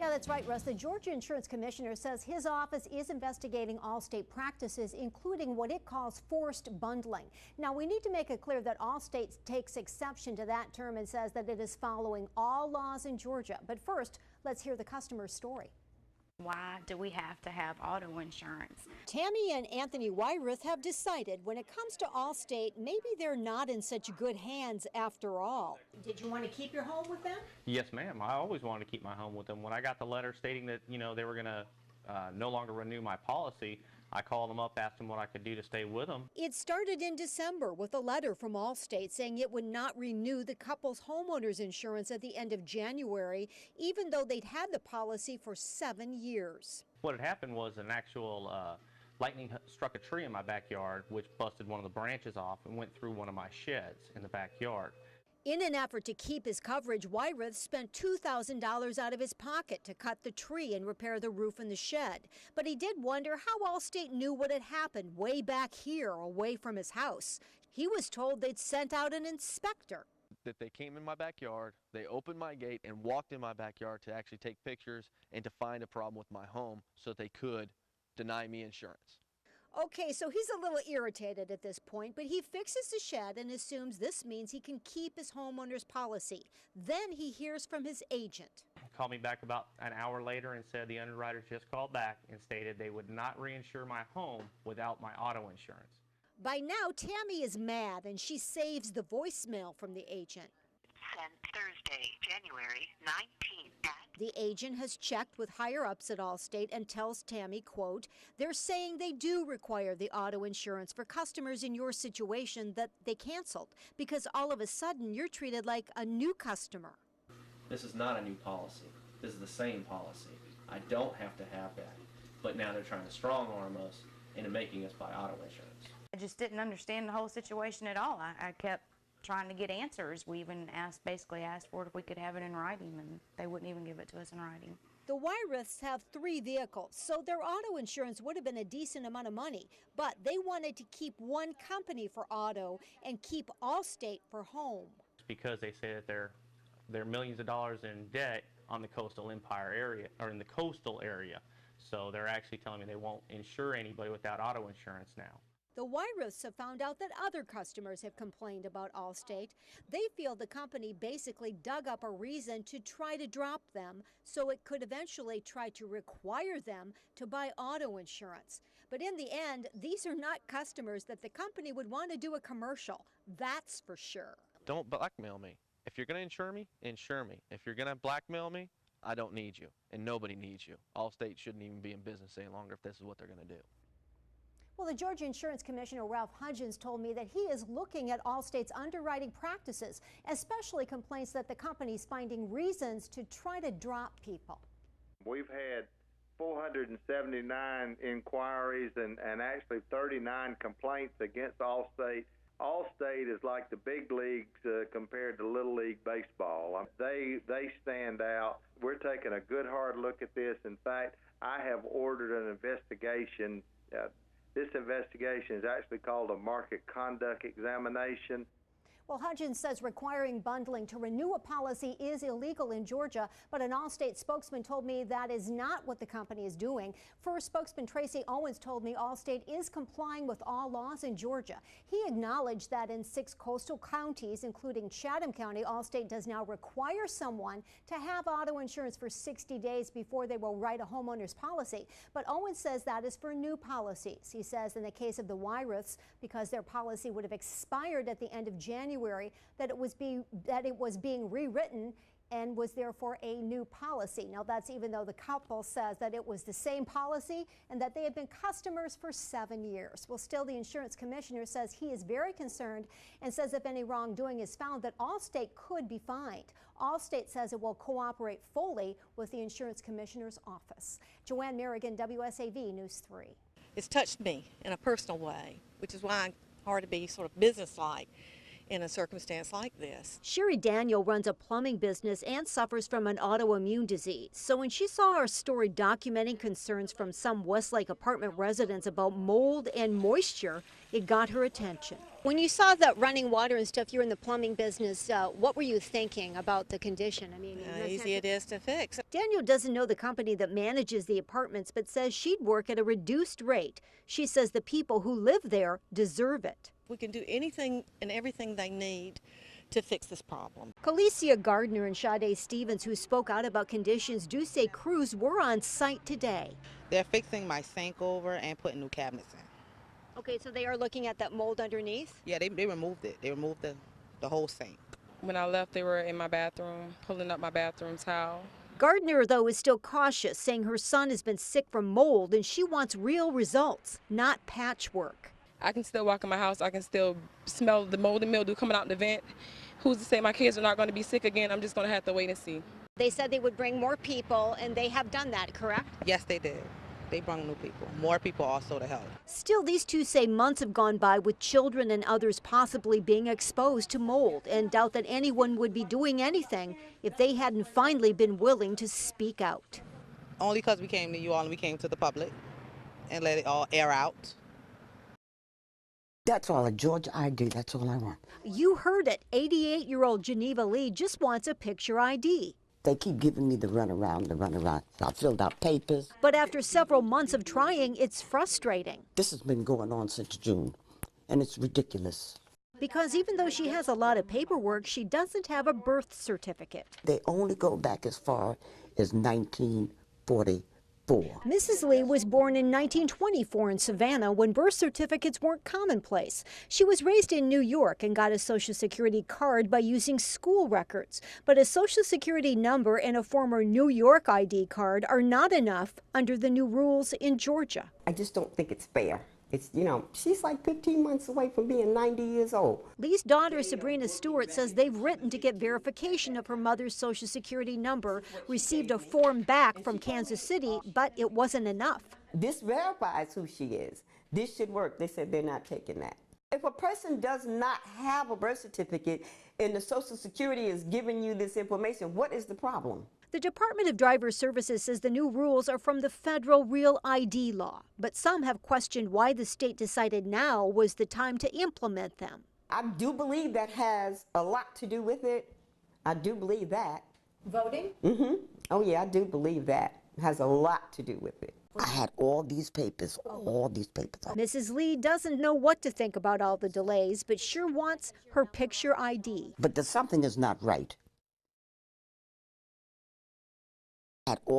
Yeah, that's right, Russ. The Georgia Insurance Commissioner says his office is investigating Allstate practices, including what it calls forced bundling. Now, we need to make it clear that Allstate takes exception to that term and says that it is following all laws in Georgia. But first, let's hear the customer's story. Why do we have to have auto insurance? Tammy and Anthony Wyrith have decided when it comes to Allstate, maybe they're not in such good hands after all. Did you want to keep your home with them? Yes, ma'am. I always wanted to keep my home with them. When I got the letter stating that, they were going to no longer renew my policy, I called them up, asked them what I could do to stay with them. It started in December with a letter from Allstate saying it would not renew the couple's homeowners insurance at the end of January, even though they'd had the policy for 7 years. What had happened was an actual lightning struck a tree in my backyard, which busted one of the branches off and went through one of my sheds in the backyard. In an effort to keep his coverage, Wyrith spent $2,000 out of his pocket to cut the tree and repair the roof in the shed. But he did wonder how Allstate knew what had happened way back here, away from his house. He was told they'd sent out an inspector. That they came in my backyard, they opened my gate and walked in my backyard to actually take pictures and to find a problem with my home so they could deny me insurance. Okay, so he's a little irritated at this point, but he fixes the shed and assumes this means he can keep his homeowner's policy. Then he hears from his agent. Called me back about an hour later and said the underwriters just called back and stated they would not reinsure my home without my auto insurance. By now, Tammy is mad and she saves the voicemail from the agent. Sent Thursday, January 19th at... The agent has checked with higher-ups at Allstate and tells Tammy, quote, they're saying they do require the auto insurance for customers in your situation that they canceled because all of a sudden you're treated like a new customer. This is not a new policy. This is the same policy. I don't have to have that. But now they're trying to strong-arm us into making us buy auto insurance. I just didn't understand the whole situation at all. I kept trying to get answers. We even basically asked for it if we could have it in writing, and they wouldn't even give it to us in writing. The Wyriths have 3 vehicles, so their auto insurance would have been a decent amount of money, but they wanted to keep one company for auto and keep Allstate for home. Because they say that they're millions of dollars in debt on the coastal empire area, or in the coastal area. So they're actually telling me they won't insure anybody without auto insurance now. The Wyriths have found out that other customers have complained about Allstate. They feel the company basically dug up a reason to try to drop them so it could eventually try to require them to buy auto insurance. But in the end, these are not customers that the company would want to do a commercial. That's for sure. Don't blackmail me. If you're going to insure me, insure me. If you're going to blackmail me, I don't need you, and nobody needs you. Allstate shouldn't even be in business any longer if this is what they're going to do. Well, the Georgia Insurance Commissioner Ralph Hudgens told me that he is looking at Allstate's underwriting practices, especially complaints that the company's finding reasons to try to drop people. We've had 479 inquiries and actually 39 complaints against Allstate. Allstate is like the big leagues compared to Little League baseball. They stand out. We're taking a good hard look at this. In fact, I have ordered an investigation. This investigation is actually called a market conduct examination. Well, Hudgens says requiring bundling to renew a policy is illegal in Georgia, but an Allstate spokesman told me that is not what the company is doing. First spokesman Tracy Owens told me Allstate is complying with all laws in Georgia. He acknowledged that in 6 coastal counties, including Chatham County, Allstate does now require someone to have auto insurance for 60 days before they will write a homeowner's policy. But Owens says that is for new policies. He says in the case of the Wyriths, because their policy would have expired at the end of January, that it was being rewritten and was therefore a new policy. Now that's even though the couple says that it was the same policy and that they had been customers for 7 years. Well, still the insurance commissioner says he is very concerned and says if any wrongdoing is found that Allstate could be fined. Allstate says it will cooperate fully with the insurance commissioner's office. JoAnn Merrigan WSAV News 3. It's touched me in a personal way, which is why I'm hard to be sort of businesslike. in a circumstance like this. Sherry Daniel runs a plumbing business and suffers from an autoimmune disease. So when she saw our story documenting concerns from some Westlake apartment residents about mold and moisture, it got her attention. When you saw the running water and stuff, you're in the plumbing business, what were you thinking about the condition? I mean, How easy it is to fix. Daniel doesn't know the company that manages the apartments, but says she'd work at a reduced rate. She says the people who live there deserve it. We can do anything and everything they need to fix this problem. Calicia Gardner and Sade Stevens, who spoke out about conditions, do say crews were on site today. They're fixing my sink over and putting new cabinets in. Okay, so they are looking at that mold underneath? Yeah, they removed it. They removed the whole sink. When I left, they were in my bathroom, pulling up my bathroom towel. Gardner, though, is still cautious, saying her son has been sick from mold and she wants real results, not patchwork. I can still walk in my house. I can still smell the mold and mildew coming out the vent. Who's to say my kids are not going to be sick again? I'm just going to have to wait and see. They said they would bring more people, and they have done that, correct? Yes, they did. They brought new people, more people also to help. Still, these two say months have gone by with children and others possibly being exposed to mold, and doubt that anyone would be doing anything if they hadn't finally been willing to speak out. Only because we came to you all and we came to the public and let it all air out. That's all, a Georgia ID, that's all I want. You heard it. 88-year-old Geneva Lee just wants a picture ID. They keep giving me the runaround. So I filled out papers. But after several months of trying, it's frustrating. This has been going on since June, and it's ridiculous. Because even though she has a lot of paperwork, she doesn't have a birth certificate. They only go back as far as 1944. Mrs. Lee was born in 1924 in Savannah when birth certificates weren't commonplace. She was raised in New York and got a Social Security card by using school records. But a Social Security number and a former New York ID card are not enough under the new rules in Georgia. I just don't think it's fair. It's, she's like 15 months away from being 90 years old. Lee's daughter, Sabrina Stewart, says they've written to get verification of her mother's Social Security number, received a form back from Kansas City, but it wasn't enough. This verifies who she is. This should work. They said they're not taking that. If a person does not have a birth certificate and the Social Security is giving you this information, what is the problem? The Department of Driver Services says the new rules are from the federal Real ID law, but some have questioned why the state decided now was the time to implement them. I do believe that has a lot to do with it. I do believe that. Voting? Mm-hmm. Oh, yeah, I do believe that. It has a lot to do with it. I had all these papers, all these papers. Mrs. Lee doesn't know what to think about all the delays, but sure wants her picture ID. But something is not right. At all.